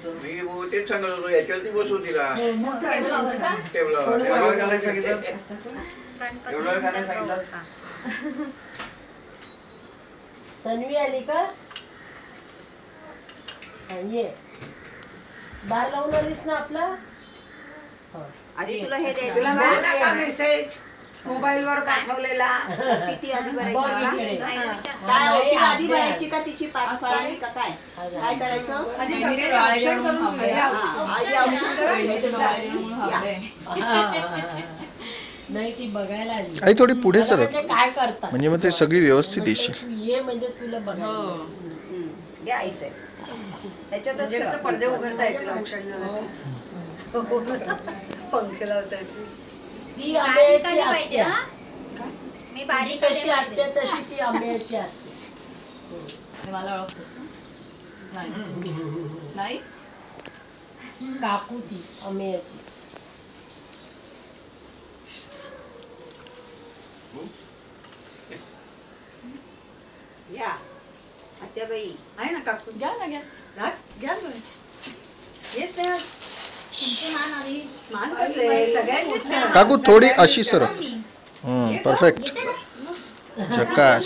मी तेच सांगत होतो याच्यावरती बसू तिला टेबलावर एवढं सांगितलं. तन्वी आली का? ये दार लावून आलीस ना आपला. आधी तुला हे द्यायचं मेसेज मोबाईल वर पाठवलेला. किती आधी भरायची काय होती आधी भरायची का तिची पाच फळांनी का काय काय करायचं नाही ती बघायला आली. आई थोडी पुढे सर काय करतात म्हणजे मग ते सगळी व्यवस्थित येशील. ये म्हणजे तुला बघायला. द्या आईचं त्याच्यातच कसं पडदे उघडता येतील पंख लावता येतील. ती आंब्याची आत्या. मी ती बारीक कशी आत्या तशी ती आंब्याची आत्या. मला ओळखतो नाही काकू ती आंब्याची. या आत्याबाई आहे ना काकू घ्या ना घ्या. घ्या तुम्ही येस ना तुमची मान आली. मान कसले सगळ्यांनीच काकू थोडी अशी सर. परफेक्ट. झकास.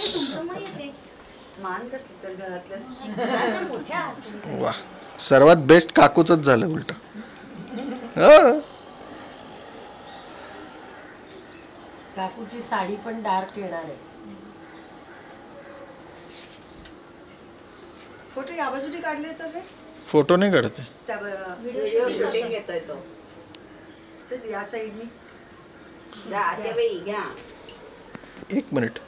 मान कसले तर घरातलं मोठ्या वा सर्वात बेस्ट काकूच झालं उलट. काकूची साडी पण डार्क येणार आहे. फोटो या बाजूने काढले सगळे फोटो नाही काढते. व्हिडिओ शूटिंग घेतोय तो या साईडनी घ्या आत्याबाई घ्या. 1 मिनिट.